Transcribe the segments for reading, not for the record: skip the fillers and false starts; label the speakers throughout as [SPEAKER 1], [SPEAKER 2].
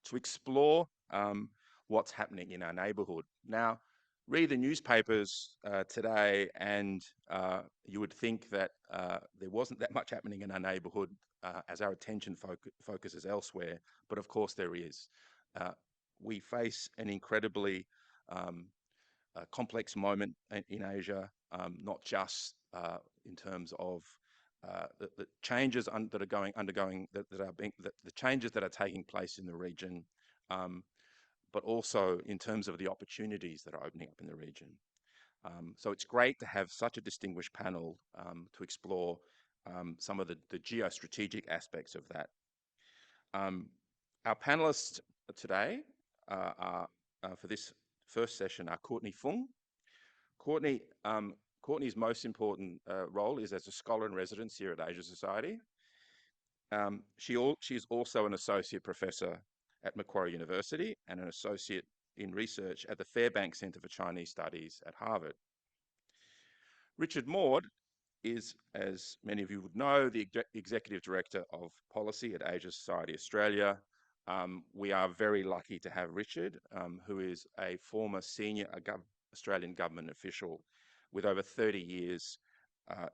[SPEAKER 1] to explore what's happening in our neighbourhood. Now, read the newspapers today and you would think that there wasn't that much happening in our neighbourhood as our attention focuses elsewhere, but of course there is. We face an incredibly complex moment in Asia, not just in terms of the changes that are the changes that are taking place in the region, but also in terms of the opportunities that are opening up in the region. So it's great to have such a distinguished panel to explore some of the geostrategic aspects of that. Our panelists today are for this first session are Courtney Fung. Courtney's most important role is as a scholar in residence here at Asia Society. She's also an associate professor at Macquarie University and an associate in research at the Fairbanks Centre for Chinese Studies at Harvard. Richard Maude is, as many of you would know, the Executive Director of Policy at Asia Society Australia. We are very lucky to have Richard, who is a former senior Australian government official with over 30 years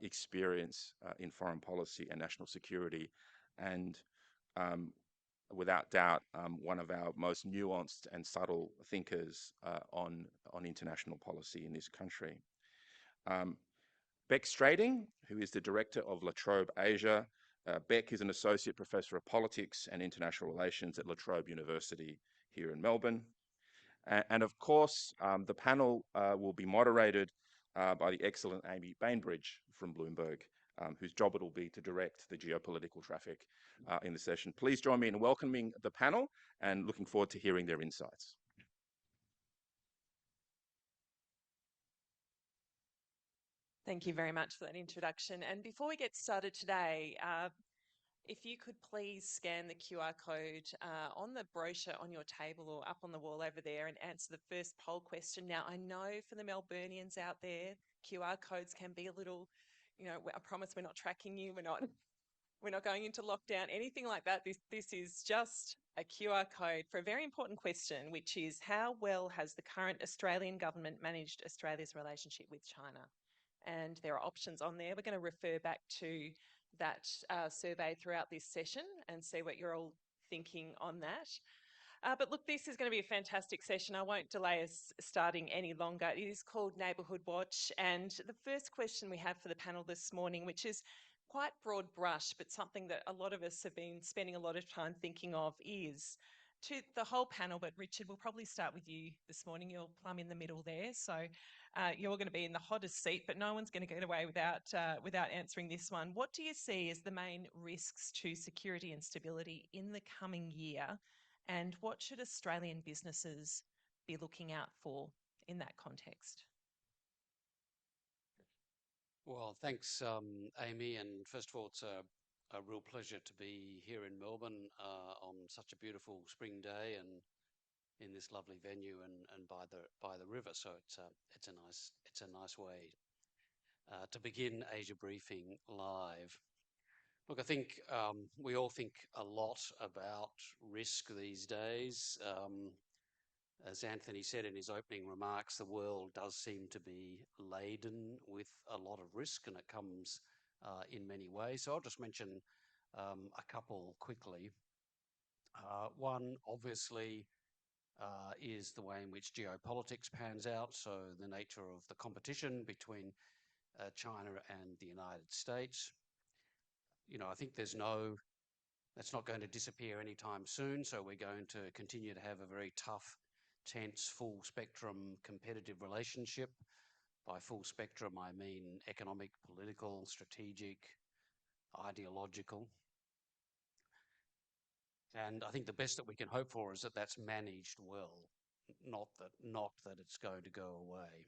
[SPEAKER 1] experience in foreign policy and national security, and without doubt, one of our most nuanced and subtle thinkers on international policy in this country. Beck Strating, who is the director of La Trobe Asia. Beck is an associate professor of politics and international relations at La Trobe University here in Melbourne. And of course, the panel will be moderated by the excellent Amy Bainbridge from Bloomberg, whose job it will be to direct the geopolitical traffic in the session. Please join me in welcoming the panel and looking forward to hearing their insights.
[SPEAKER 2] Thank you very much for that introduction. And before we get started today, if you could please scan the QR code on the brochure on your table or up on the wall over there and answer the first poll question. Now, I know for the Melburnians out there, QR codes can be a little, I promise we're not tracking you. We're not going into lockdown, anything like that. This is just a QR code for a very important question, which is how well has the current Australian government managed Australia's relationship with China? And there are options on there. We're going to refer back to that survey throughout this session and see what you're all thinking on that. But look, this is going to be a fantastic session. I won't delay us starting any longer. It is called Neighbourhood Watch. And the first question we have for the panel this morning, which is quite broad brush, but something that a lot of us have been spending a lot of time thinking of, is to the whole panel, but Richard, we'll probably start with you this morning. You're plumb in the middle there. So you're going to be in the hottest seat, but no one's going to get away without answering this one. What do you see as the main risks to security and stability in the coming year? And what should Australian businesses be looking out for in that context?
[SPEAKER 3] Well, thanks, Amy. And first of all, it's a real pleasure to be here in Melbourne on such a beautiful spring day and in this lovely venue and by the river. So it's a nice way to begin Asia Briefing live. Look, I think we all think a lot about risk these days. As Anthony said in his opening remarks, the world does seem to be laden with a lot of risk, and it comes in many ways. So I'll just mention a couple quickly. One, obviously, is the way in which geopolitics pans out. So the nature of the competition between China and the United States. I think that's not going to disappear anytime soon. So we're going to continue to have a very tough, tense, full spectrum competitive relationship. By full spectrum, I mean economic, political, strategic, ideological. And I think the best that we can hope for is that that's managed well, not that it's going to go away.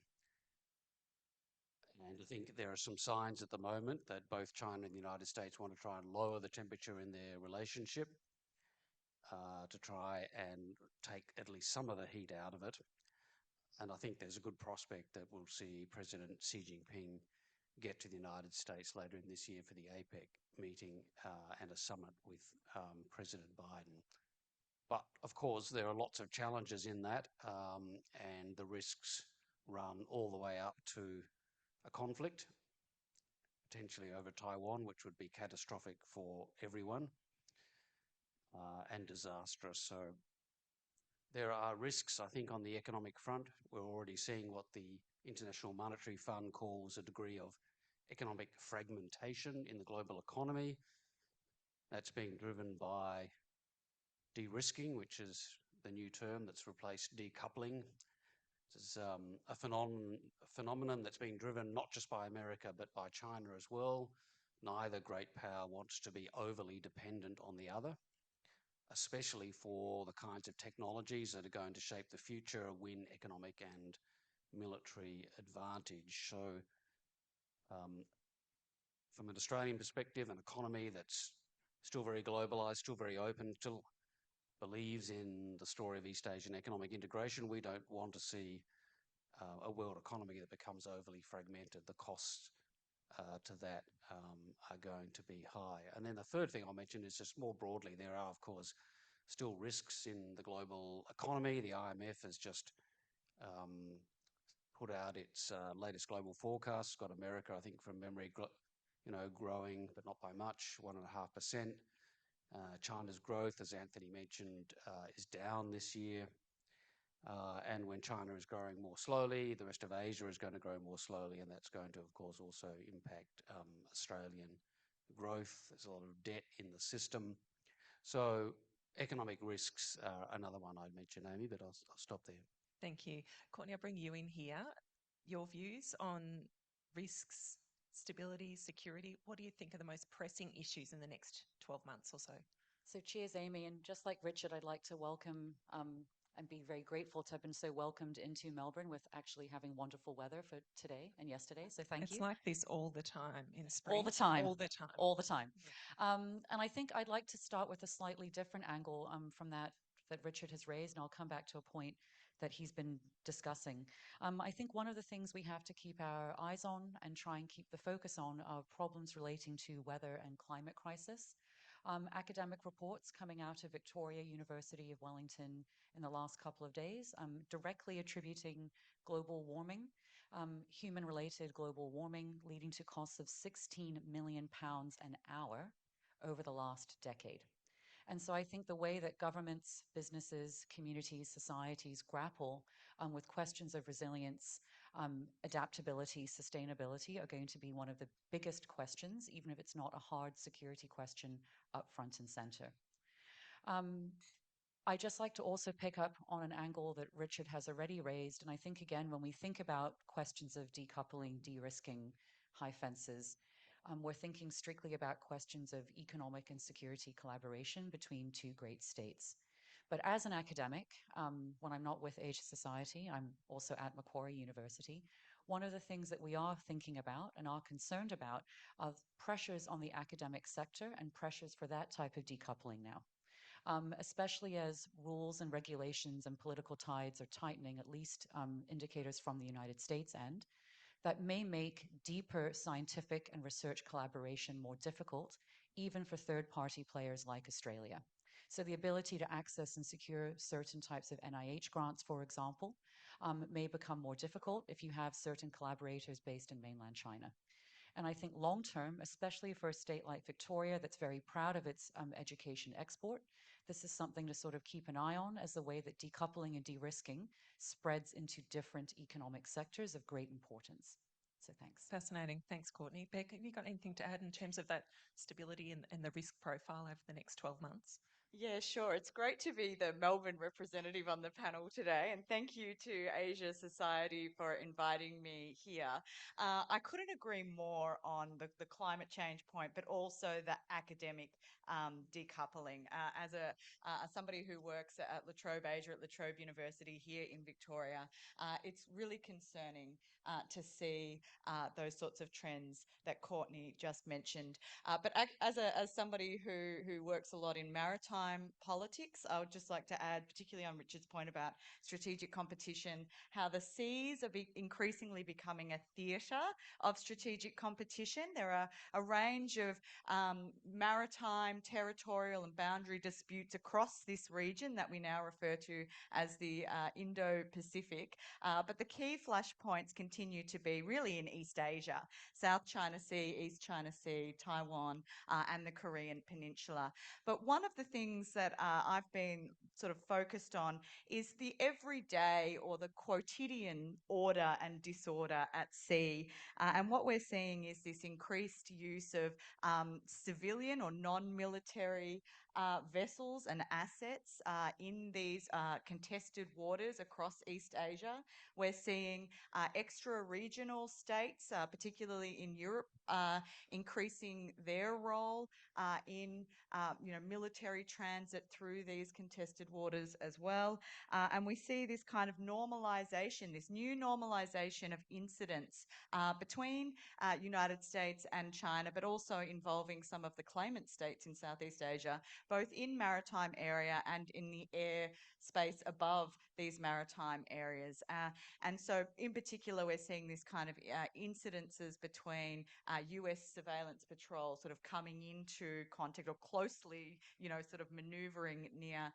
[SPEAKER 3] And I think there are some signs at the moment that both China and the United States want to try and lower the temperature in their relationship to try and take at least some of the heat out of it. And I think there's a good prospect that we'll see President Xi Jinping get to the United States later in this year for the APEC meeting and a summit with President Biden. But of course, there are lots of challenges in that, and the risks run all the way up to a conflict, potentially over Taiwan, which would be catastrophic for everyone and disastrous. So there are risks, I think, on the economic front. We're already seeing what the International Monetary Fund calls a degree of economic fragmentation in the global economy. That's being driven by de-risking, which is the new term that's replaced decoupling. This is a phenomenon that's being driven not just by America, but by China as well. Neither great power wants to be overly dependent on the other, especially for the kinds of technologies that are going to shape the future, win economic and military advantage. So from an Australian perspective, an economy that's still very globalised, still very open, still believes in the story of East Asian economic integration, we don't want to see a world economy that becomes overly fragmented. The costs to that are going to be high. And then the third thing I'll mention is just more broadly, there are, of course, still risks in the global economy. The IMF has just put out its latest global forecast. It's got America, I think, from memory, growing, but not by much, 1.5%. China's growth, as Anthony mentioned, is down this year. And when China is growing more slowly, the rest of Asia is going to grow more slowly, and that's going to, of course, also impact Australian growth. There's a lot of debt in the system. So economic risks are another one I'd mention, Amy, but I'll stop there.
[SPEAKER 2] Thank you. Courtney, I'll bring you in here. Your views on risks, stability, security. What do you think are the most pressing issues in the next 12 months or so?
[SPEAKER 4] So cheers, Amy. And just like Richard, I'd like to welcome and be very grateful to have been so welcomed into Melbourne with actually having wonderful weather for today and yesterday. So thank you.
[SPEAKER 2] It's like this all the time in spring.
[SPEAKER 4] All the time.
[SPEAKER 2] All the time.
[SPEAKER 4] All the time. And I think I'd like to start with a slightly different angle from that Richard has raised, and I'll come back to a point that he's been discussing. I think one of the things we have to keep our eyes on and try and keep the focus on are problems relating to weather and climate crisis. Academic reports coming out of Victoria University of Wellington in the last couple of days, directly attributing global warming, human-related global warming, leading to costs of £16 million an hour over the last decade. And so I think the way that governments, businesses, communities, societies grapple with questions of resilience, adaptability, sustainability are going to be one of the biggest questions, even if it's not a hard security question up front and center. I'd just like to also pick up on an angle that Richard has already raised. And I think, again, when we think about questions of decoupling, de-risking, high fences, we're thinking strictly about questions of economic and security collaboration between two great states. But as an academic, when I'm not with Asia Society, I'm also at Macquarie University. One of the things that we are thinking about and are concerned about are pressures on the academic sector and pressures for that type of decoupling now. Especially as rules and regulations and political tides are tightening, at least indicators from the United States end, that may make deeper scientific and research collaboration more difficult, even for third-party players like Australia. So the ability to access and secure certain types of NIH grants, for example, may become more difficult if you have certain collaborators based in mainland China. And I think long term, especially for a state like Victoria that's very proud of its education export, this is something to sort of keep an eye on as the way that decoupling and de-risking spreads into different economic sectors of great importance. So thanks.
[SPEAKER 2] Fascinating. Thanks, Courtney. Beck, have you got anything to add in terms of that stability and the risk profile over the next 12 months?
[SPEAKER 5] Yeah, sure. It's great to be the Melbourne representative on the panel today, and thank you to Asia Society for inviting me here. I couldn't agree more on the climate change point, but also the academic decoupling. As somebody who works at La Trobe Asia at La Trobe University here in Victoria, it's really concerning to see those sorts of trends that Courtney just mentioned. But as somebody who works a lot in maritime maritime politics, I would just like to add, particularly on Richard's point about strategic competition, how the seas are increasingly becoming a theatre of strategic competition. There are a range of maritime, territorial and boundary disputes across this region that we now refer to as the Indo-Pacific. But the key flashpoints continue to be really in East Asia, South China Sea, East China Sea, Taiwan, and the Korean Peninsula. But one of the things that I've been sort of focused on is the everyday or the quotidian order and disorder at sea. And what we're seeing is this increased use of civilian or non-military vessels and assets in these contested waters across East Asia. We're seeing extra-regional states, particularly in Europe, increasing their role in military transit through these contested waters as well. And we see this kind of normalisation, this new normalisation of incidents between United States and China, but also involving some of the claimant states in Southeast Asia, both in maritime area and in the air space above these maritime areas. And so in particular, we're seeing this kind of incidences between US surveillance patrol sort of coming into contact or closely, sort of manoeuvring near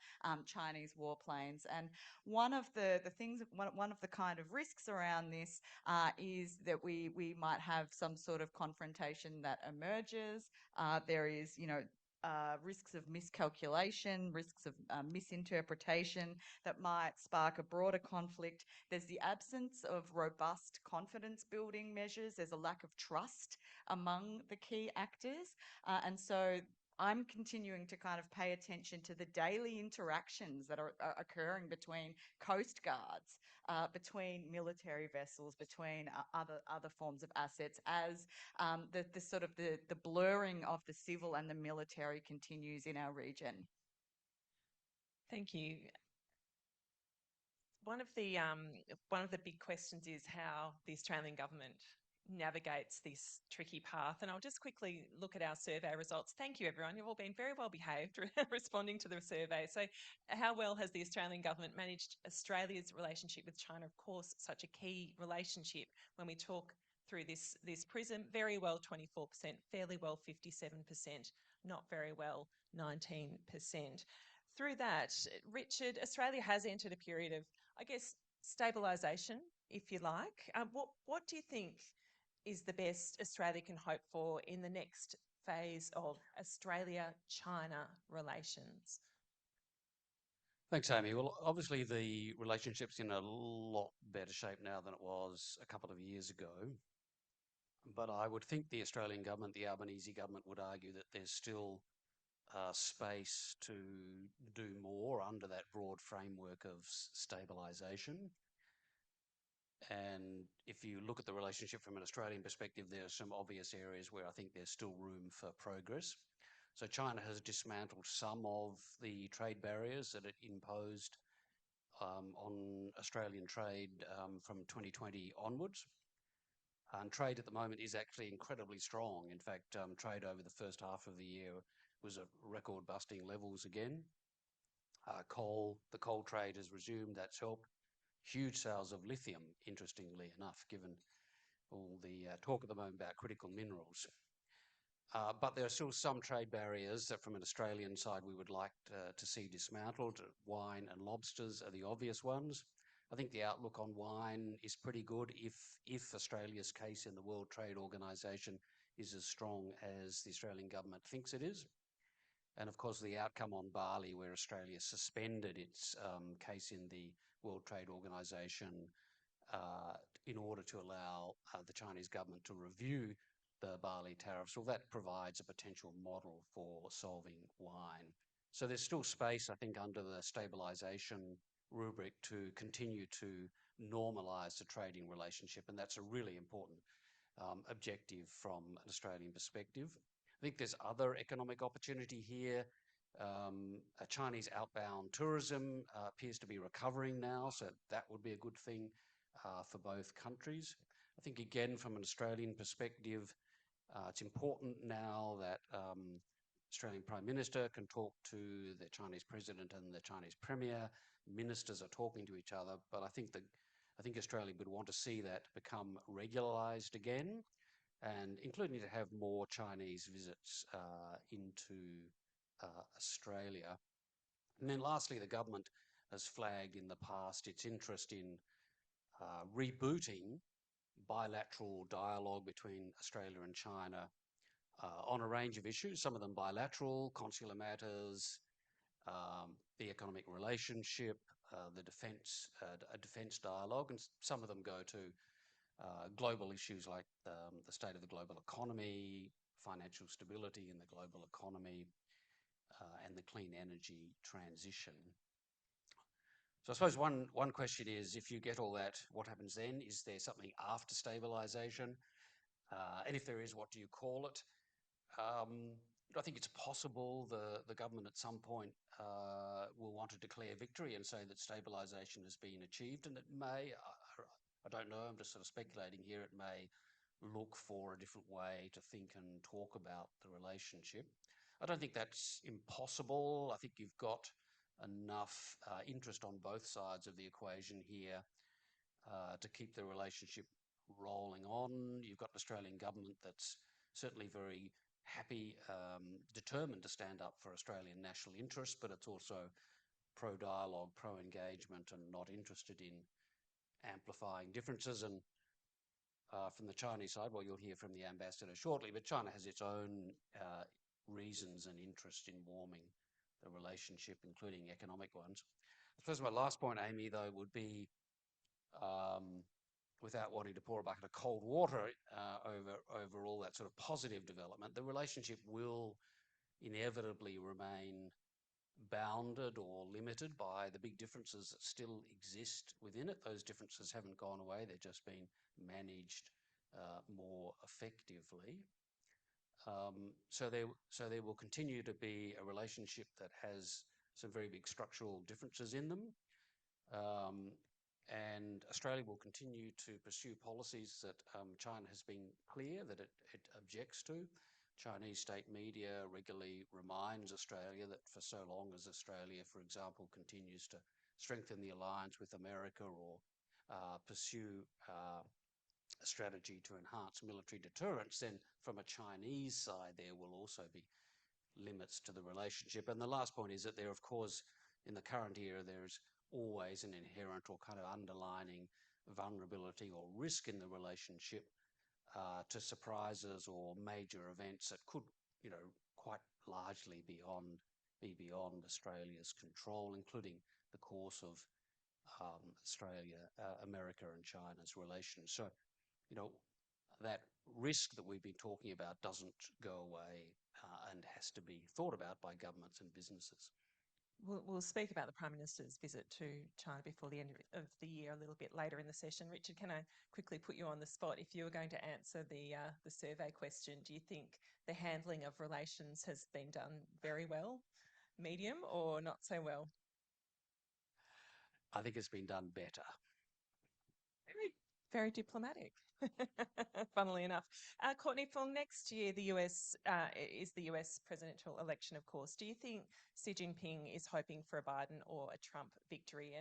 [SPEAKER 5] Chinese warplanes. And one of the things, one of the kind of risks around this is that we might have some sort of confrontation that emerges. There is, risks of miscalculation, risks of misinterpretation that might spark a broader conflict. There's the absence of robust confidence building measures. There's a lack of trust among the key actors. And so I'm continuing to kind of pay attention to the daily interactions that are occurring between coast guards, between military vessels, between other forms of assets, as the sort of the blurring of the civil and the military continues in our region.
[SPEAKER 2] Thank you. One of the big questions is how the Australian government navigates this tricky path. And I'll just quickly look at our survey results. Thank you, everyone. You've all been very well behaved responding to the survey. So how well has the Australian government managed Australia's relationship with China? Of course, such a key relationship when we talk through this prism. Very well, 24%, fairly well, 57%, not very well, 19%. Through that, Richard, Australia has entered a period of, I guess, stabilisation, if you like. What do you think is the best Australia can hope for in the next phase of Australia-China relations?
[SPEAKER 3] Thanks, Amy. Well, obviously the relationship's in a lot better shape now than it was a couple of years ago. But I would think the Australian government, the Albanese government, would argue that there's still space to do more under that broad framework of stabilisation. And if you look at the relationship from an Australian perspective, there are some obvious areas where I think there's still room for progress. So China has dismantled some of the trade barriers that it imposed on Australian trade from 2020 onwards. And trade at the moment is actually incredibly strong. In fact, trade over the first half of the year was at record-busting levels again. The coal trade has resumed. That's helped. Huge sales of lithium, interestingly enough, given all the talk at the moment about critical minerals. But there are still some trade barriers that from an Australian side we would like to see dismantled. Wine and lobsters are the obvious ones. I think the outlook on wine is pretty good if Australia's case in the World Trade Organization is as strong as the Australian government thinks it is. And of course, the outcome on barley, where Australia suspended its case in the World Trade Organization in order to allow the Chinese government to review the barley tariffs, well, that provides a potential model for solving wine. So there's still space, I think, under the stabilisation rubric to continue to normalise the trading relationship, and that's a really important objective from an Australian perspective. I think there's other economic opportunity here. Chinese outbound tourism appears to be recovering now, so that would be a good thing for both countries. I think, again, from an Australian perspective, it's important now that Australian Prime Minister can talk to the Chinese President and the Chinese Premier. Ministers are talking to each other, but I think Australia would want to see that become regularised again, and including to have more Chinese visits into Australia. And then lastly, the government has flagged in the past its interest in rebooting bilateral dialogue between Australia and China on a range of issues, some of them bilateral, consular matters, the economic relationship, the defence dialogue, and some of them go to global issues like the state of the global economy, financial stability in the global economy, and the clean energy transition. So I suppose one question is, if you get all that, what happens then? Is there something after stabilisation? And if there is, what do you call it? I think it's possible the government at some point will want to declare victory and say that stabilisation has been achieved, and it may, I don't know, I'm just sort of speculating here, it may look for a different way to think and talk about the relationship. I don't think that's impossible. I think you've got enough interest on both sides of the equation here to keep the relationship rolling on. You've got an Australian government that's certainly very happy, determined to stand up for Australian national interests, but it's also pro-dialogue, pro-engagement, and not interested in amplifying differences. And from the Chinese side, well, you'll hear from the ambassador shortly, but China has its own reasons and interest in warming the relationship, including economic ones. I suppose my last point, Amy, though, would be, without wanting to pour a bucket of cold water over all that sort of positive development, the relationship will inevitably remain bounded or limited by the big differences that still exist within it. Those differences haven't gone away, they're just been managed more effectively. So there will continue to be a relationship that has some very big structural differences in them. And Australia will continue to pursue policies that China has been clear that it objects to. Chinese state media regularly reminds Australia that for so long as Australia, for example, continues to strengthen the alliance with America or pursue a strategy to enhance military deterrence, then from a Chinese side there will also be limits to the relationship. And the last point is that there, of course, in the current era, there is always an inherent or kind of underlining vulnerability or risk in the relationship to surprises or major events that could, quite largely be beyond Australia's control, including the course of Australia, America and China's relations. So, that risk that we've been talking about doesn't go away and has to be thought about by governments and businesses.
[SPEAKER 2] We'll speak about the Prime Minister's visit to China before the end of the year a little bit later in the session. Richard, can I quickly put you on the spot? If you were going to answer the survey question, do you think the handling of relations has been done very well, medium, or not so well?
[SPEAKER 3] I think it's been done better.
[SPEAKER 2] Very diplomatic, funnily enough. Courtney, for next year, the US is the US presidential election, of course. Do you think Xi Jinping is hoping for a Biden or a Trump victory?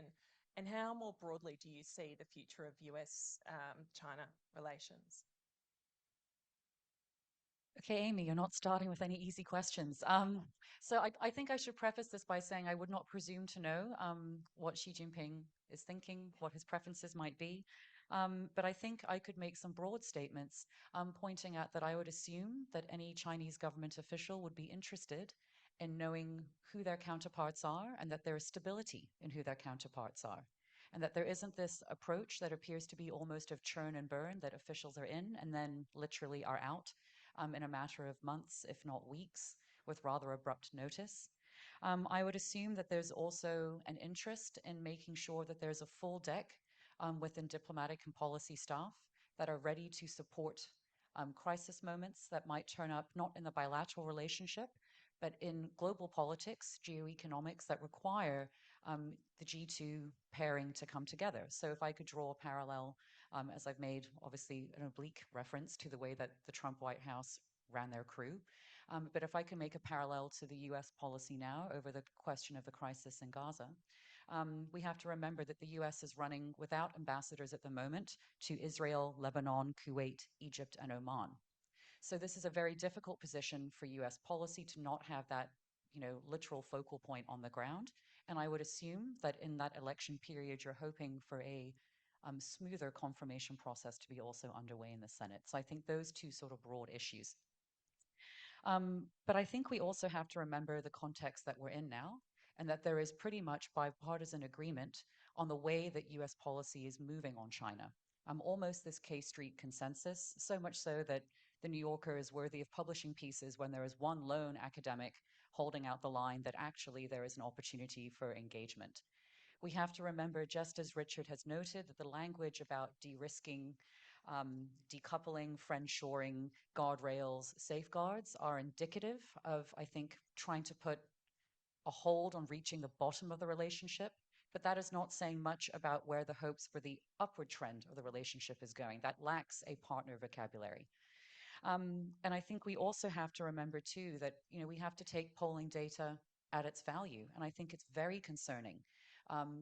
[SPEAKER 2] And how more broadly do you see the future of US-China relations?
[SPEAKER 4] Okay, Amy, you're not starting with any easy questions. So I think I should preface this by saying I would not presume to know what Xi Jinping is thinking, what his preferences might be. But I think I could make some broad statements pointing out that I would assume that any Chinese government official would be interested in knowing who their counterparts are and that there is stability in who their counterparts are. And that there isn't this approach that appears to be almost of churn and burn, that officials are in and then literally are out in a matter of months, if not weeks, with rather abrupt notice. I would assume that there's also an interest in making sure that there's a full deck within diplomatic and policy staff that are ready to support crisis moments that might turn up not in the bilateral relationship, but in global politics, geoeconomics that require the G2 pairing to come together. So if I could draw a parallel, as I've made obviously an oblique reference to the way that the Trump White House ran their crew, But if I can make a parallel to the US policy now over the question of the crisis in Gaza, we have to remember that the US is running without ambassadors at the moment to Israel, Lebanon, Kuwait, Egypt, and Oman. So this is a very difficult position for US policy to not have that, literal focal point on the ground. And I would assume that in that election period, you're hoping for a smoother confirmation process to be also underway in the Senate. So I think those two sort of broad issues. But I think we also have to remember the context that we're in now, and that there is pretty much bipartisan agreement on the way that US policy is moving on China. Almost this K Street consensus, so much so that the New Yorker is worthy of publishing pieces when there is one lone academic holding out the line that actually there is an opportunity for engagement. We have to remember, just as Richard has noted, that the language about de-risking, decoupling, friendshoring, guardrails, safeguards are indicative of, I think, trying to put a hold on reaching the bottom of the relationship. But that is not saying much about where the hopes for the upward trend of the relationship is going. That lacks a partner vocabulary. And I think we also have to remember, too, that we have to take polling data at its value. And I think it's very concerning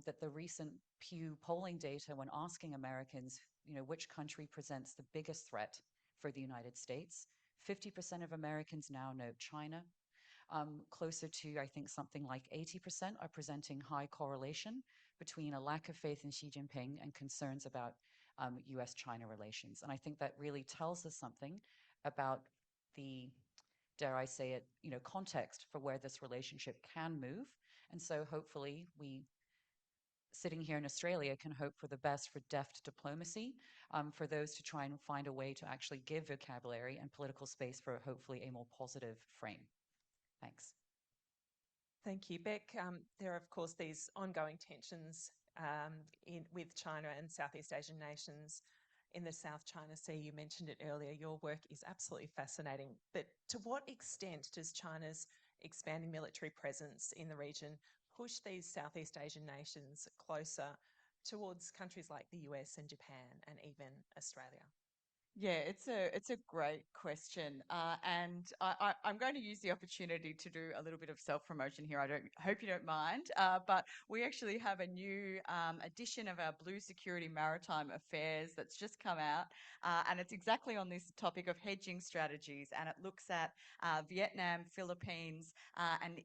[SPEAKER 4] that the recent Pew polling data, when asking Americans, which country presents the biggest threat for the United States, 50% of Americans now note China. Closer to, I think, something like 80% are presenting high correlation between a lack of faith in Xi Jinping and concerns about US-China relations. And I think that really tells us something about the, dare I say it, context for where this relationship can move. And so hopefully we, sitting here in Australia, can hope for the best for deft diplomacy, for those to try and find a way to actually give vocabulary and political space for hopefully a more positive frame. Thanks.
[SPEAKER 2] Thank you, Beck. There are, of course, these ongoing tensions with China and Southeast Asian nations in the South China Sea. You mentioned it earlier. Your work is absolutely fascinating. But to what extent does China's expanding military presence in the region push these Southeast Asian nations closer towards countries like the US and Japan and even Australia?
[SPEAKER 5] Yeah, it's a great question, and I'm going to use the opportunity to do a little bit of self-promotion here. I hope you don't mind, but we actually have a new edition of our Blue Security Maritime Affairs that's just come out, and it's exactly on this topic of hedging strategies, and it looks at Vietnam, Philippines, and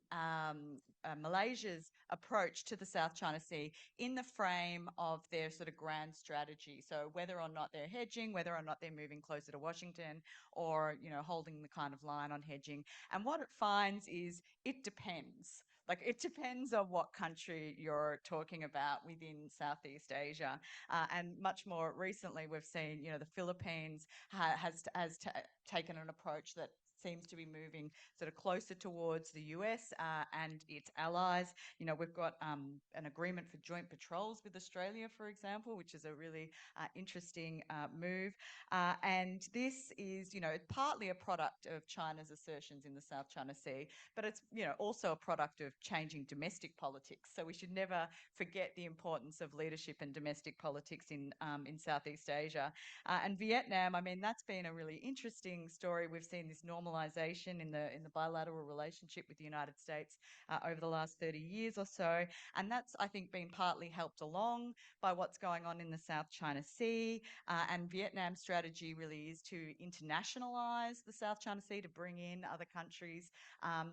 [SPEAKER 5] Malaysia's approach to the South China Sea in the frame of their sort of grand strategy. So whether or not they're hedging, whether or not they're moving closer to Washington, or holding the kind of line on hedging. And what it finds is it depends. Like, it depends on what country you're talking about within Southeast Asia. And much more recently, we've seen, the Philippines has taken an approach that seems to be moving sort of closer towards the US and its allies. We've got an agreement for joint patrols with Australia, for example, which is a really interesting move. And this is, partly a product of China's assertions in the South China Sea, but it's, also a product of changing domestic politics. So we should never forget the importance of leadership and domestic politics in Southeast Asia. And Vietnam, I mean, that's been a really interesting story. We've seen this normalization in the bilateral relationship with the United States over the last 30 years or so. And that's, I think, been partly helped along by what's going on in the South China Sea. And Vietnam's strategy really is to internationalize the South China Sea, to bring in other countries,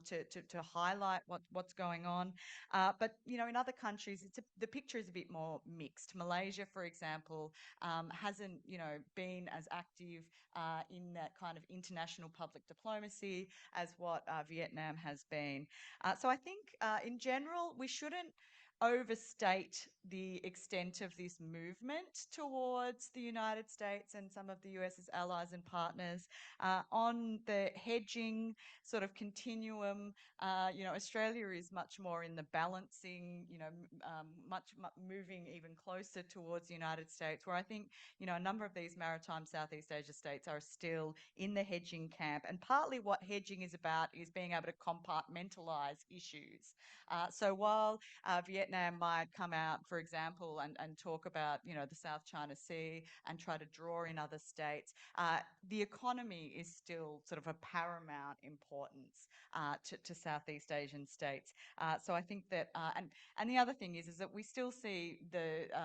[SPEAKER 5] to highlight what's going on. But, in other countries, the picture is a bit more mixed. Malaysia, for example, hasn't, been as active in that kind of international public diplomacy as what Vietnam has been. So I think in general, we shouldn't overstate the extent of this movement towards the United States and some of the US's allies and partners. On the hedging sort of continuum, Australia is much more in the balancing, much moving even closer towards the United States, where I think, a number of these maritime Southeast Asia states are still in the hedging camp. And partly what hedging is about is being able to compartmentalize issues. So while Vietnam might come out for example, and talk about, the South China Sea and try to draw in other states, the economy is still sort of a paramount importance to Southeast Asian states. So I think that, and the other thing is that we still see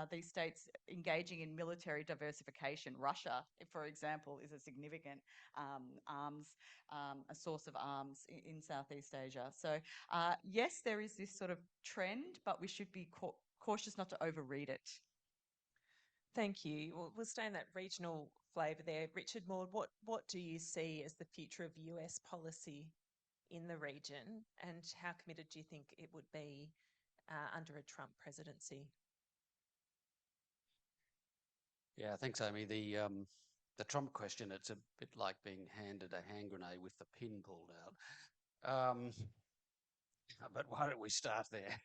[SPEAKER 5] these states engaging in military diversification. Russia, for example, is a significant a source of arms in Southeast Asia. So yes, there is this sort of trend, but we should be cautious not to overread it.
[SPEAKER 2] Thank you. We'll stay in that regional flavour there. Richard Maude, what do you see as the future of US policy in the region, and how committed do you think it would be under a Trump presidency?
[SPEAKER 3] Yeah, thanks, Amy. The Trump question, it's a bit like being handed a hand grenade with the pin pulled out. But why don't we start there?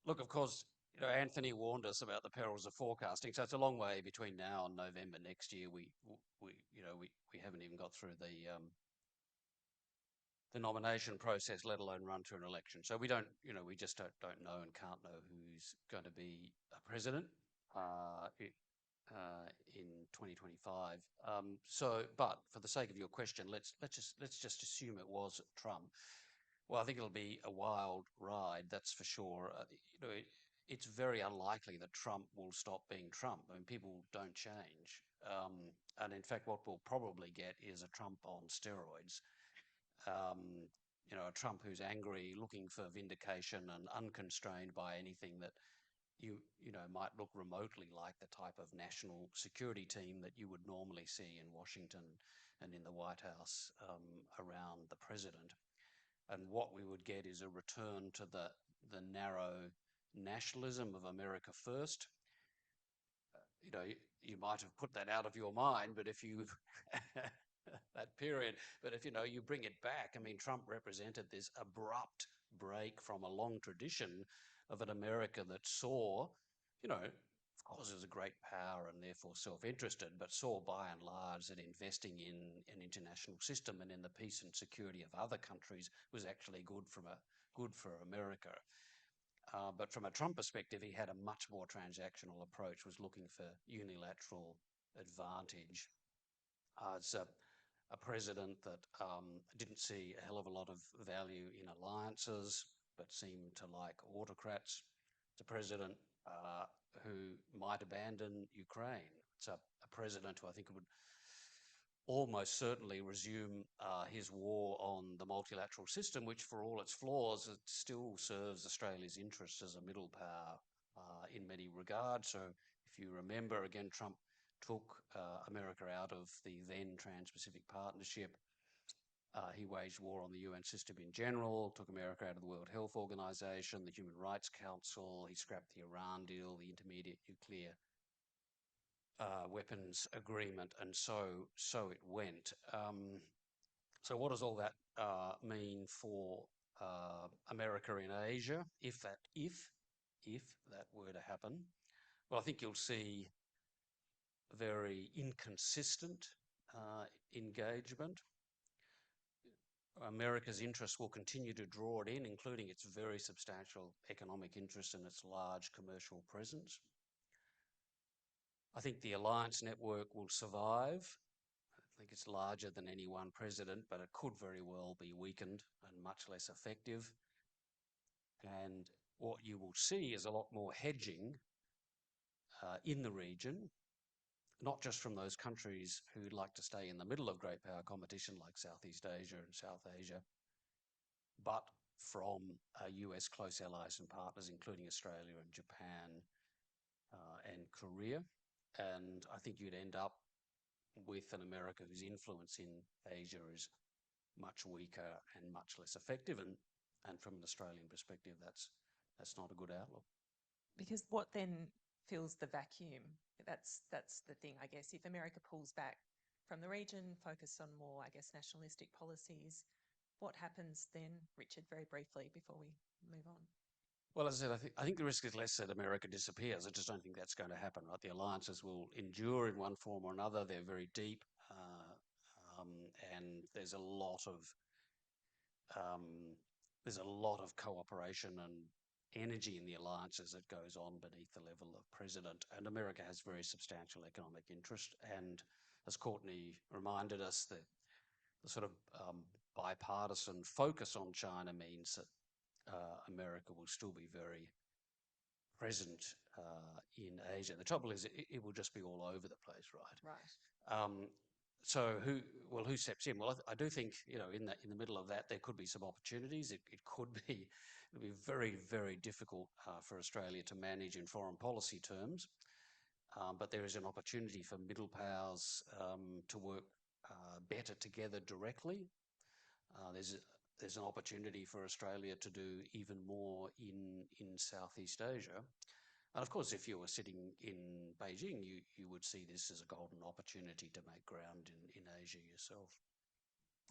[SPEAKER 3] Look, of course, Anthony warned us about the perils of forecasting, so it's a long way between now and November next year. We haven't even got through the nomination process, let alone run through an election. So we just don't know and can't know who's going to be a president in 2025. But for the sake of your question, let's just assume it was Trump. Well, I think it'll be a wild ride, that's for sure. It's very unlikely that Trump will stop being Trump. I mean, people don't change. And in fact, what we'll probably get is a Trump on steroids. A Trump who's angry, looking for vindication and unconstrained by anything that might look remotely like the type of national security team that you would normally see in Washington and in the White House around the president. And what we would get is a return to the narrow nationalism of America first. You might have put that out of your mind, but if you that period, but if you bring it back, I mean, Trump represented this abrupt break from a long tradition of an America that saw, of course, as a great power and therefore self-interested, but saw by and large that investing in an international system and in the peace and security of other countries was actually good for America. But from a Trump perspective, he had a much more transactional approach, was looking for unilateral advantage. It's a president that didn't see a hell of a lot of value in alliances, but seemed to like autocrats. It's a president who might abandon Ukraine. It's a president who I think would almost certainly resume his war on the multilateral system, which for all its flaws, it still serves Australia's interests as a middle power in many regards. So if you remember, again, Trump took America out of the then Trans-Pacific Partnership. He waged war on the UN system in general, took America out of the World Health Organization, the Human Rights Council. He scrapped the Iran deal, the intermediate nuclear weapons agreement, and so it went. So what does all that mean for America in Asia, if that were to happen? Well, I think you'll see very inconsistent engagement. America's interests will continue to draw it in, including its very substantial economic interest and its large commercial presence. I think the alliance network will survive. I think it's larger than any one president, but it could very well be weakened and much less effective. And what you will see is a lot more hedging in the region, not just from those countries who'd like to stay in the middle of great power competition like Southeast Asia and South Asia, but from US close allies and partners, including Australia and Japan and Korea. And I think you'd end up with an America whose influence in Asia is much weaker and much less effective. And from an Australian perspective, that's not a good outlook.
[SPEAKER 2] Because what then fills the vacuum? That's the thing, I guess. If America pulls back from the region, focus on more, I guess, nationalistic policies, what happens then, Richard, very briefly, before we move on?
[SPEAKER 3] Well, as I said, I think the risk is less that America disappears. I just don't think that's going to happen, right? The alliances will endure in one form or another. They're very deep, and there's a lot of cooperation and energy in the alliances that goes on beneath the level of president. And America has very substantial economic interest. And as Courtney reminded us, that the sort of bipartisan focus on China means that America will still be very present in Asia. The trouble is, it will just be all over the place, right?
[SPEAKER 2] Right.
[SPEAKER 3] So who steps in? Well, I do think, in the middle of that, there could be some opportunities. It could be, it'll be very, very difficult for Australia to manage in foreign policy terms. But there is an opportunity for middle powers to work better together directly. There's an opportunity for Australia to do even more in Southeast Asia. And of course, if you were sitting in Beijing, you would see this as a golden opportunity to make ground in Asia yourself.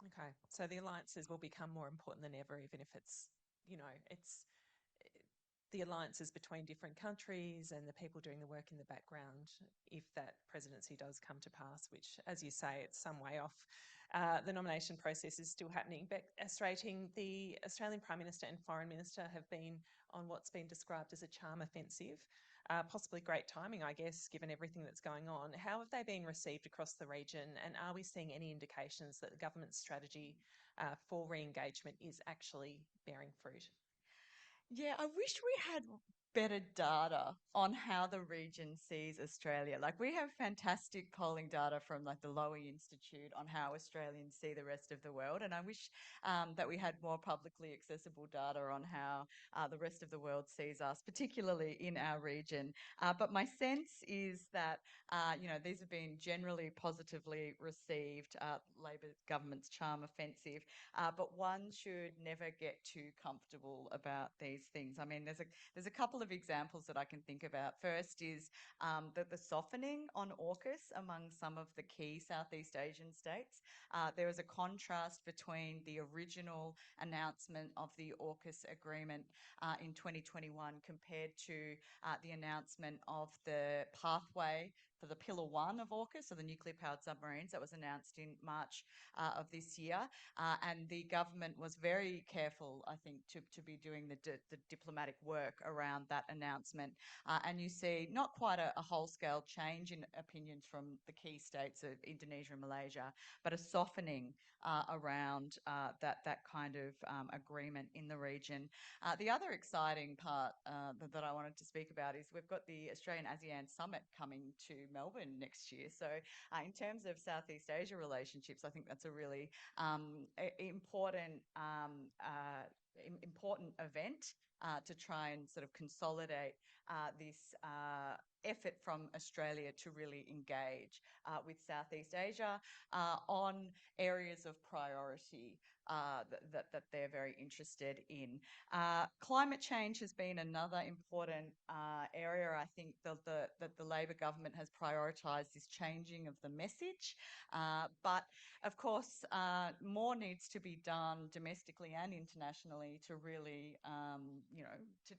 [SPEAKER 2] Okay, so the alliances will become more important than ever, even if it's, it's the alliances between different countries and the people doing the work in the background, if that presidency does come to pass, which, as you say, it's some way off. The nomination process is still happening. But Strating, the Australian Prime Minister and Foreign Minister have been on what's been described as a charm offensive. Possibly great timing, I guess, given everything that's going on. How have they been received across the region, and are we seeing any indications that the government's strategy for re-engagement is actually bearing fruit?
[SPEAKER 5] Yeah, I wish we had better data on how the region sees Australia. Like, we have fantastic polling data from like the Lowy Institute on how Australians see the rest of the world, and I wish that we had more publicly accessible data on how the rest of the world sees us, particularly in our region. But my sense is that these have been generally positively received. Labor government's charm offensive, but one should never get too comfortable about these things. I mean, there's a couple of examples that I can think about. First is the softening on AUKUS among some of the key Southeast Asian states. There was a contrast between the original announcement of the AUKUS agreement in 2021 compared to the announcement of the pathway for the Pillar 1 of AUKUS, so the nuclear-powered submarines, that was announced in March of this year. And the government was very careful, I think, to be doing the diplomatic work around that announcement. And you see not quite a whole-scale change in opinions from the key states of Indonesia and Malaysia, but a softening around that kind of agreement in the region. The other exciting part that I wanted to speak about is we've got the Australian ASEAN Summit coming to Melbourne next year. So in terms of Southeast Asia relationships, I think that's a really important important event to try and sort of consolidate this effort from Australia to really engage with Southeast Asia on areas of priority that they're very interested in. Climate change has been another important area. I think that the Labor government has prioritised this changing of the message, but of course, more needs to be done domestically and internationally to really,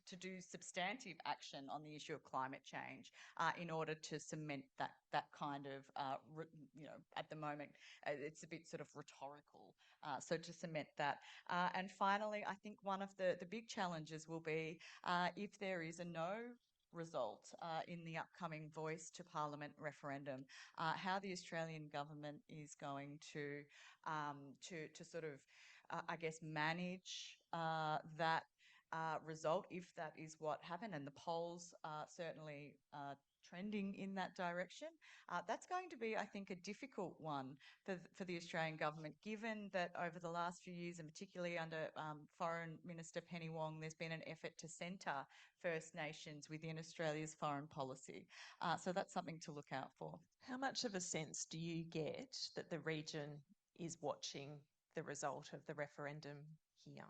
[SPEAKER 5] to do substantive action on the issue of climate change in order to cement that kind of, at the moment, it's a bit sort of rhetorical. So to cement that. And finally, I think one of the big challenges will be if there is a no result in the upcoming Voice to Parliament referendum, how the Australian government is going to sort of, I guess, manage that result if that is what happened, and the polls are certainly trending in that direction. That's going to be, I think, a difficult one for the Australian government, given that over the last few years, and particularly under Foreign Minister Penny Wong, there's been an effort to centre First Nations within Australia's foreign policy. So that's something to look out for.
[SPEAKER 2] How much of a sense do you get that the region is watching the result of the referendum here?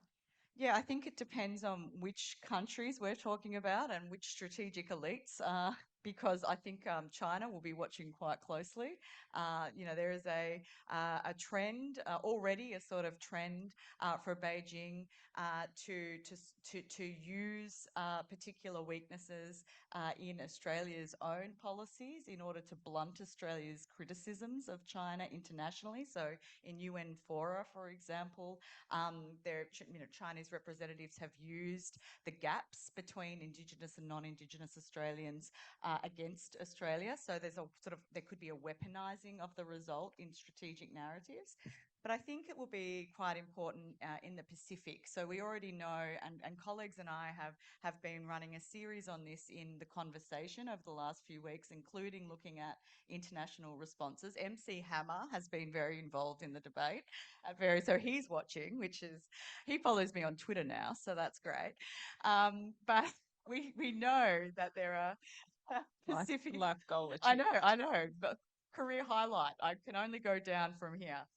[SPEAKER 5] Yeah, I think it depends on which countries we're talking about and which strategic elites because I think China will be watching quite closely. There is a trend already, a sort of trend for Beijing to use particular weaknesses in Australia's own policies in order to blunt Australia's criticisms of China internationally. So in UN fora, for example, Chinese representatives have used the gaps between Indigenous and non-Indigenous Australians against Australia. So there could be a weaponising of the result in strategic narratives. But I think it will be quite important in the Pacific. So we already know, and colleagues and I have been running a series on this in the conversation over the last few weeks, including looking at international responses. MC Hammer has been very involved in the debate. So he's watching, he follows me on Twitter now, so that's great. But we know that there are Pacific
[SPEAKER 2] life goal
[SPEAKER 5] I
[SPEAKER 2] achieved.
[SPEAKER 5] know, but career highlight. I can only go down from here.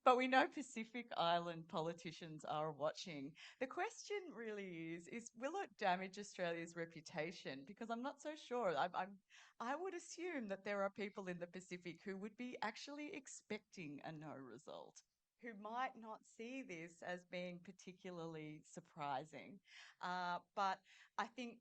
[SPEAKER 5] But we know Pacific Island politicians are watching. The question really is will it damage Australia's reputation? Because I'm not so sure. I would assume that there are people in the Pacific who would be actually expecting a no result, who might not see this as being particularly surprising. But I think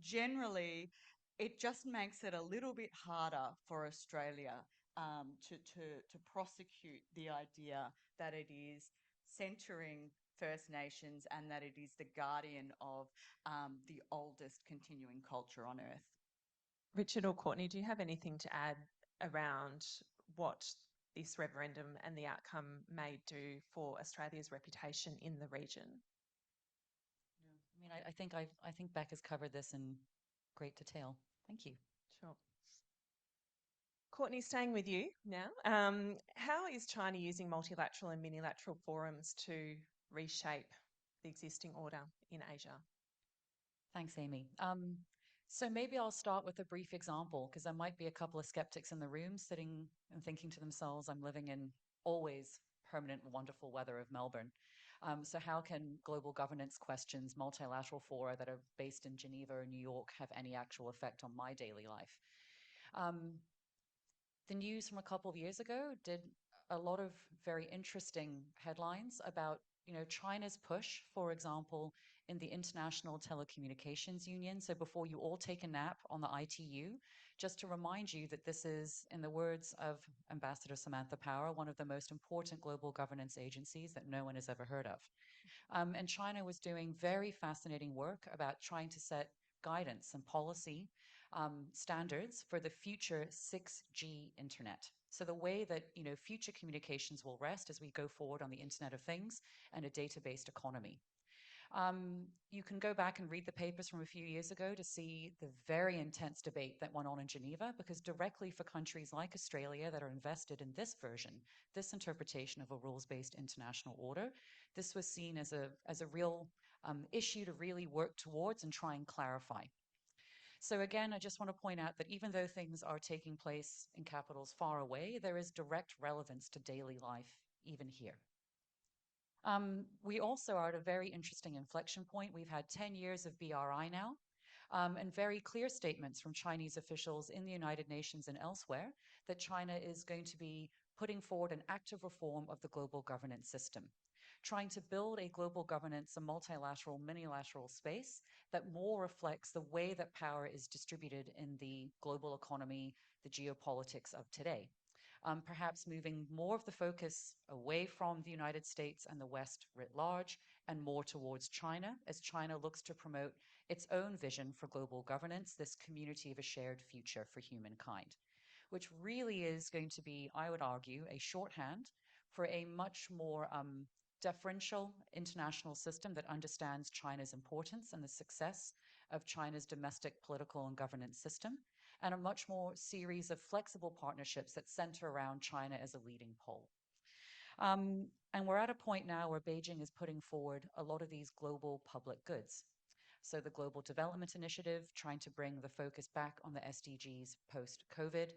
[SPEAKER 5] generally it just makes it a little bit harder for Australia to prosecute the idea that it is centering First Nations and that it is the guardian of the oldest continuing culture on earth.
[SPEAKER 2] Richard or Courtney, do you have anything to add around what this referendum and the outcome may do for Australia's reputation in the region?
[SPEAKER 4] I think I think Beck has covered this in great detail. Thank you.
[SPEAKER 2] Sure. Courtney, staying with you now. How is China using multilateral and minilateral forums to reshape the existing order in Asia?
[SPEAKER 4] Thanks, Amy. So maybe I'll start with a brief example, because there might be a couple of skeptics in the room sitting and thinking to themselves, I'm living in always permanent and wonderful weather of Melbourne. So how can global governance questions, multilateral fora that are based in Geneva or New York have any actual effect on my daily life? The news from a couple of years ago did a lot of very interesting headlines about, China's push, for example, in the International Telecommunications Union. So before you all take a nap on the ITU, just to remind you that this is, in the words of Ambassador Samantha Power, one of the most important global governance agencies that no one has ever heard of. And China was doing very fascinating work about trying to set guidance and policy standards for the future 6G internet. So the way that future communications will rest as we go forward on the Internet of Things and a data-based economy. You can go back and read the papers from a few years ago to see the very intense debate that went on in Geneva, because directly for countries like Australia that are invested in this version, this interpretation of a rules-based international order, this was seen as a real issue to really work towards and try and clarify. So again, I just want to point out that even though things are taking place in capitals far away, there is direct relevance to daily life even here. We also are at a very interesting inflection point. We've had 10 years of BRI now, and very clear statements from Chinese officials in the United Nations and elsewhere that China is going to be putting forward an active reform of the global governance system, trying to build a global governance, a multilateral, minilateral space that more reflects the way that power is distributed in the global economy, the geopolitics of today. Perhaps moving more of the focus away from the United States and the West writ large and more towards China, as China looks to promote its own vision for global governance, this community of a shared future for humankind, which really is going to be, I would argue, a shorthand for a much more deferential international system that understands China's importance and the success of China's domestic political and governance system, and a much more series of flexible partnerships that center around China as a leading pole. And we're at a point now where Beijing is putting forward a lot of these global public goods. So the Global Development Initiative, trying to bring the focus back on the SDGs post-COVID.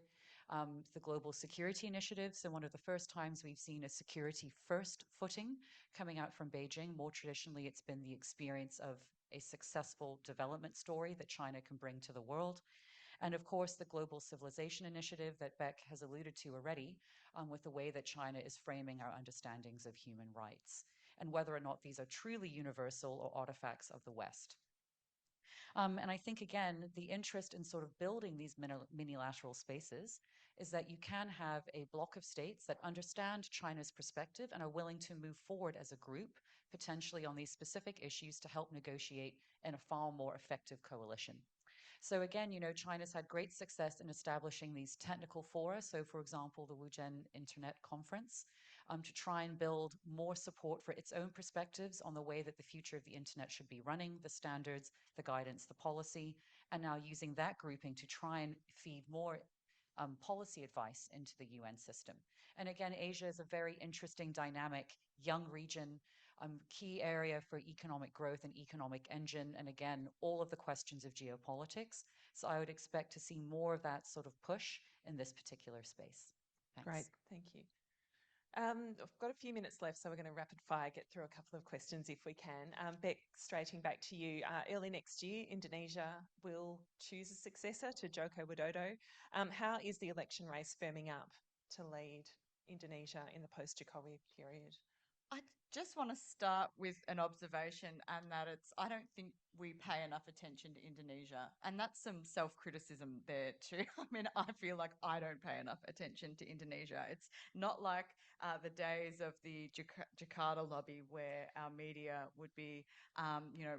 [SPEAKER 4] The Global Security Initiative, so one of the first times we've seen a security first footing coming out from Beijing. More traditionally, it's been the experience of a successful development story that China can bring to the world. And of course, the Global Civilization Initiative that Beck has alluded to already, with the way that China is framing our understandings of human rights and whether or not these are truly universal or artifacts of the West. And I think, again, the interest in sort of building these minilateral spaces is that you can have a block of states that understand China's perspective and are willing to move forward as a group, potentially on these specific issues to help negotiate in a far more effective coalition. So again, China's had great success in establishing these technical fora. So for example, the Wuzhen Internet Conference, to try and build more support for its own perspectives on the way that the future of the internet should be running, the standards, the guidance, the policy, and now using that grouping to try and feed more policy advice into the UN system. And again, Asia is a very interesting, dynamic, young region, key area for economic growth and economic engine. And again, all of the questions of geopolitics. So I would expect to see more of that sort of push in this particular space. Thanks.
[SPEAKER 2] Great, thank you. I've got a few minutes left, so we're going to rapid fire get through a couple of questions if we can. Beck, Strating back to you. Early next year, Indonesia will choose a successor to Joko Widodo. How is the election race firming up to lead Indonesia in the post-Jokowi period?
[SPEAKER 5] I just want to start with an observation, and that I don't think we pay enough attention to Indonesia. And that's some self-criticism there too. I mean, I feel like I don't pay enough attention to Indonesia. It's not like the days of the Jakarta lobby where our media would be,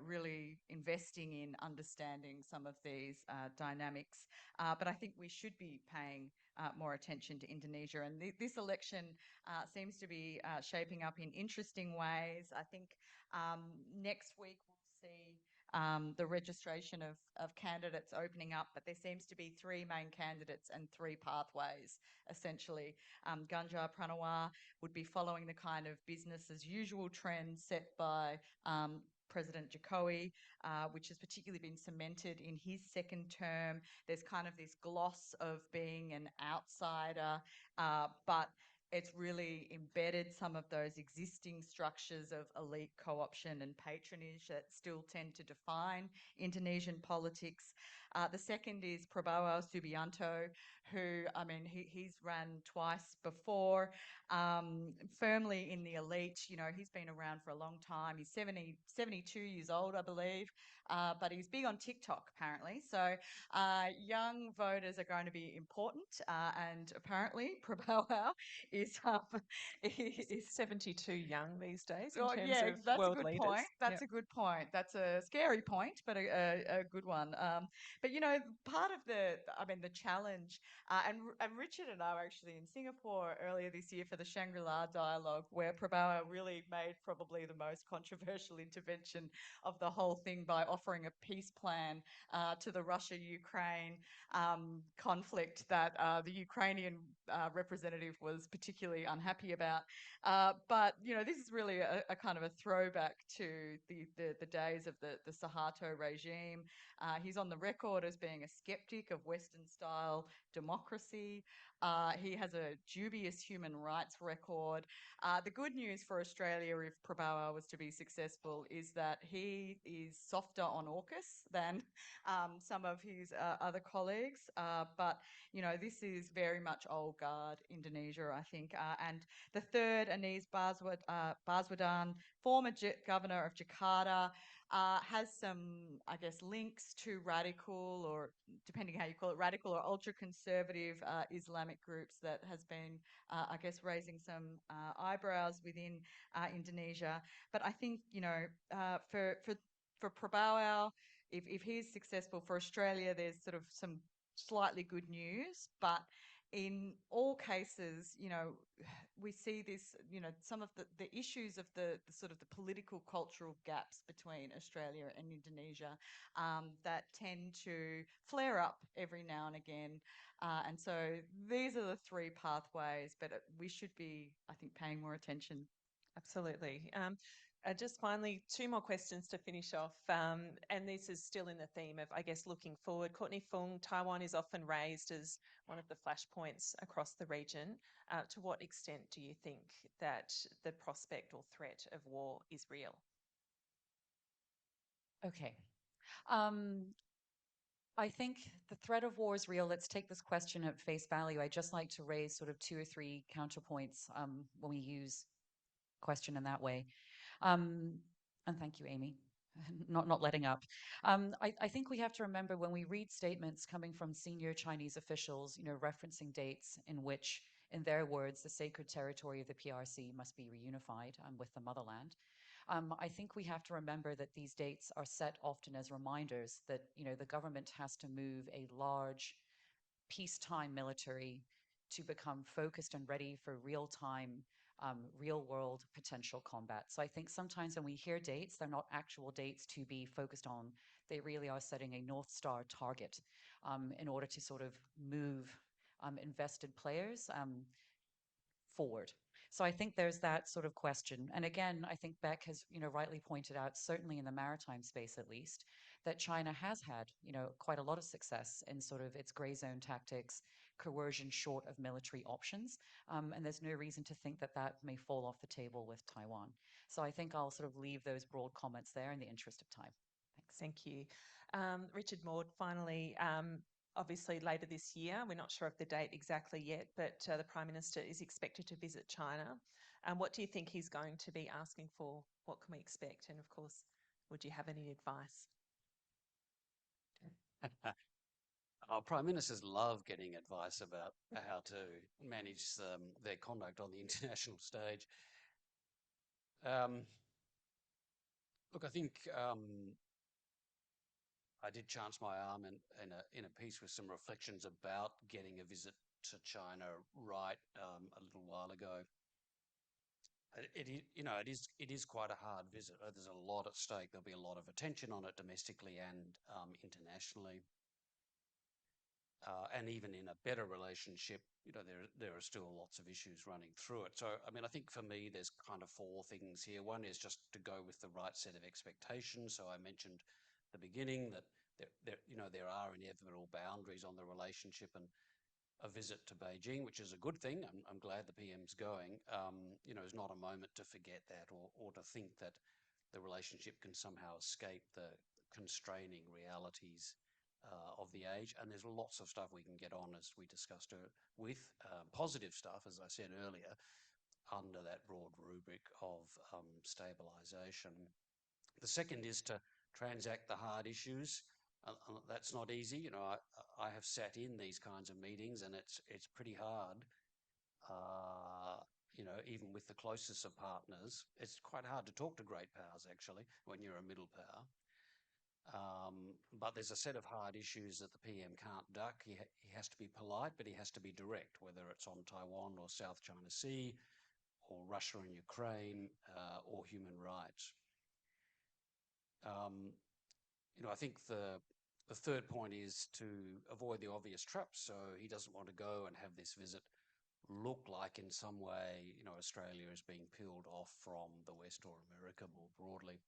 [SPEAKER 5] really investing in understanding some of these dynamics. But I think we should be paying more attention to Indonesia. And this election seems to be shaping up in interesting ways. I think next week we'll see the registration of candidates opening up, but there seems to be three main candidates and three pathways, essentially. Ganjar Pranowo would be following the kind of business as usual trend set by President Jokowi, which has particularly been cemented in his second term. There's kind of this gloss of being an outsider, but it's really embedded some of those existing structures of elite co-option and patronage that still tend to define Indonesian politics. The second is Prabowo Subianto, who, I mean, he's ran twice before, firmly in the elite. He's been around for a long time. He's 72 years old, I believe, but he's big on TikTok, apparently. So young voters are going to be important, and apparently Prabowo is
[SPEAKER 2] 72 young these days in
[SPEAKER 5] Oh,
[SPEAKER 2] terms
[SPEAKER 5] yeah,
[SPEAKER 2] of
[SPEAKER 5] that's a
[SPEAKER 2] world
[SPEAKER 5] good
[SPEAKER 2] leaders.
[SPEAKER 5] point. That's
[SPEAKER 2] Yep.
[SPEAKER 5] a good point. That's a scary point, but a good one. But part of the challenge, and Richard and I were actually in Singapore earlier this year for the Shangri-La dialogue, where Prabowo really made probably the most controversial intervention of the whole thing by offering a peace plan to the Russia-Ukraine conflict that the Ukrainian representative was particularly unhappy about. But this is really a kind of a throwback to the days of the Suharto regime. He's on the record as being a skeptic of Western-style democracy. He has a dubious human rights record. The good news for Australia, if Prabowo was to be successful, is that he is softer on AUKUS than some of his other colleagues. But this is very much old guard Indonesia, I think. And the third, Anies Baswedan, former governor of Jakarta, has some, I guess, links to radical, or depending how you call it, radical or ultra-conservative Islamic groups that has been, I guess, raising some eyebrows within Indonesia. But I think, for Prabowo, if he's successful, for Australia, there's sort of some slightly good news, but in all cases, we see this, some of the issues of the sort of the political cultural gaps between Australia and Indonesia that tend to flare up every now and again. And so these are the three pathways, but we should be, I think, paying more attention.
[SPEAKER 2] Absolutely. Just finally, two more questions to finish off. And this is still in the theme of, I guess, looking forward. Courtney, Fung, Taiwan is often raised as one of the flashpoints across the region. To what extent do you think that the prospect or threat of war is real?
[SPEAKER 4] Okay. Um, I think the threat of war is real. Let's take this question at face value. I'd just like to raise sort of 2 or 3 counterpoints when we use question in that way. And thank you, Amy, not letting up. I think we have to remember when we read statements coming from senior Chinese officials, referencing dates in which, in their words, the sacred territory of the PRC must be reunified with the motherland. I think we have to remember that these dates are set often as reminders that, the government has to move a large peacetime military to become focused and ready for real-time, real-world potential combat. So I think sometimes when we hear dates, they're not actual dates to be focused on. They really are setting a North Star target in order to sort of move invested players forward. So I think there's that sort of question. And again, I think Beck has, rightly pointed out, certainly in the maritime space at least, that China has had, quite a lot of success in sort of its gray zone tactics, coercion short of military options. And there's no reason to think that that may fall off the table with Taiwan. So I think I'll sort of leave those broad comments there in the interest of time. Thanks.
[SPEAKER 2] Thank you. Richard Maude, finally, obviously later this year, we're not sure of the date exactly yet, but the Prime Minister is expected to visit China. What do you think he's going to be asking for? What can we expect? And of course, would you have any advice?
[SPEAKER 3] Our prime ministers love getting advice about how to manage their conduct on the international stage. Look, I think I did chance my arm in a piece with some reflections about getting a visit to China right a little while ago. It is quite a hard visit. There's a lot at stake. There'll be a lot of attention on it domestically and internationally. And even in a better relationship, there are still lots of issues running through it. So, I mean, I think for me, there's kind of 4 things here. One is just to go with the right set of expectations. So I mentioned at the beginning that there are inevitable boundaries on the relationship, and a visit to Beijing, which is a good thing. I'm glad the PM's going. Is not a moment to forget that or to think that the relationship can somehow escape the constraining realities of the age. And there's lots of stuff we can get on, as we discussed, with positive stuff, as I said earlier, under that broad rubric of stabilisation. The second is to transact the hard issues. That's not easy. I have sat in these kinds of meetings, and it's pretty hard. Even with the closest of partners, it's quite hard to talk to great powers, actually, when you're a middle power. But there's a set of hard issues that the PM can't duck. He has to be polite, but he has to be direct, whether it's on Taiwan or South China Sea or Russia and Ukraine or human rights. I think the third point is to avoid the obvious traps. So he doesn't want to go and have this visit look like in some way, Australia is being peeled off from the West or America more broadly.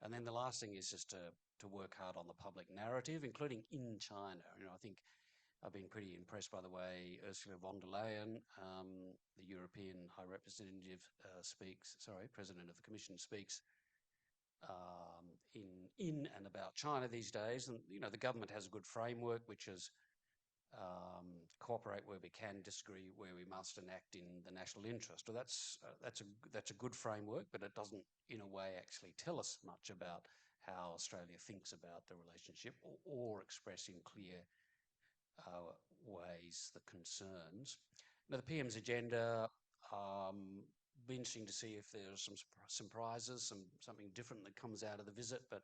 [SPEAKER 3] And then the last thing is just to work hard on the public narrative, including in China. I think I've been pretty impressed by the way Ursula von der Leyen, the European High Representative, President of the Commission, speaks in and about China these days. And, the government has a good framework, which is cooperate where we can, disagree where we must, and act in the national interest. So that's a good framework, but it doesn't, in a way, actually tell us much about how Australia thinks about the relationship or express in clear ways the concerns. Now, the PM's agenda, be interesting to see if there's some surprises, something different that comes out of the visit, but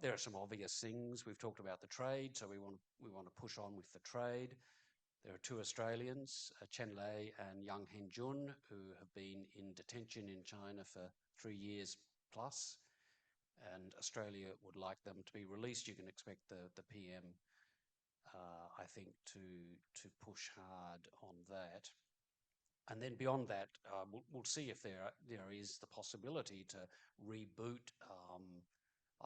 [SPEAKER 3] there are some obvious things. We've talked about the trade, so we want to push on with the trade. There are 2 Australians, Chen Lei and Yang Henjun, who have been in detention in China for 3 years plus, and Australia would like them to be released. You can expect the PM, I think, to push hard on that. And then beyond that, we'll see if there is the possibility to reboot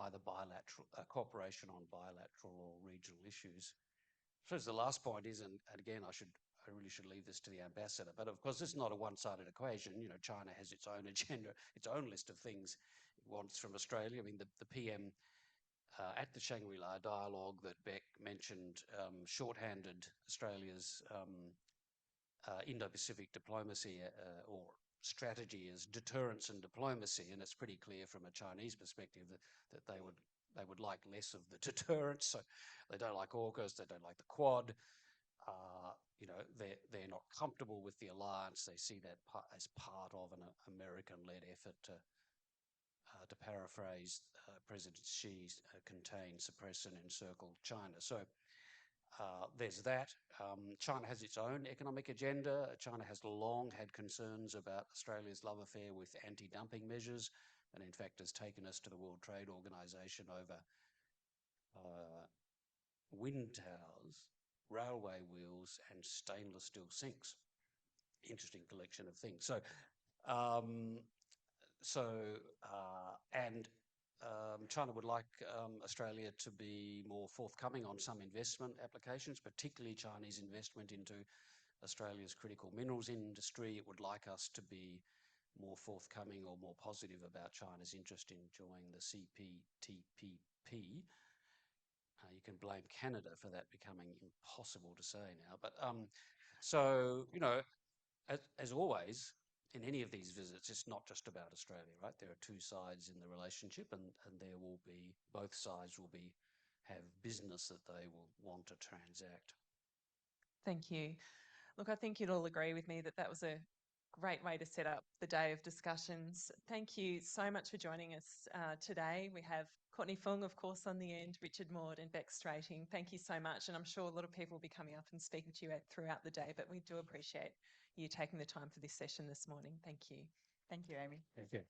[SPEAKER 3] either bilateral cooperation on bilateral or regional issues. So the last point is, and again, I really should leave this to the ambassador, but of course, this is not a one-sided equation. China has its own agenda, its own list of things wants from Australia. I mean, the PM at the Shangri-La dialogue that Beck mentioned shorthanded Australia's Indo-Pacific diplomacy or strategy as deterrence and diplomacy, and it's pretty clear from a Chinese perspective that they would like less of the deterrence. So they don't like AUKUS, they don't like the Quad. You know, they're not comfortable with the alliance. They see that as part of an American-led effort to paraphrase President Xi's contain, suppress, and encircle China. So there's that. China has its own economic agenda. China has long had concerns about Australia's love affair with anti-dumping measures, and in fact has taken us to the World Trade Organization over wind towers, railway wheels, and stainless steel sinks. Interesting collection of things. So, China would like Australia to be more forthcoming on some investment applications, particularly Chinese investment into Australia's critical minerals industry. It would like us to be more forthcoming or more positive about China's interest in joining the CPTPP. You can blame Canada for that becoming impossible to say now. But so, you know, as always, in any of these visits, it's not just about Australia, right? There are two sides in the relationship, and there will be, both sides will be, have business that they will want to transact.
[SPEAKER 2] Thank you. Look, I think you'd all agree with me that that was a great way to set up the day of discussions. Thank you so much for joining us today. We have Courtney Fung, of course, on the end, Richard Maude and Beck Strating. Thank you so much. And I'm sure a lot of people will be coming up and speaking to you throughout the day, but we do appreciate you taking the time for this session this morning. Thank you.
[SPEAKER 5] Thank you, Amy.
[SPEAKER 3] Thank you.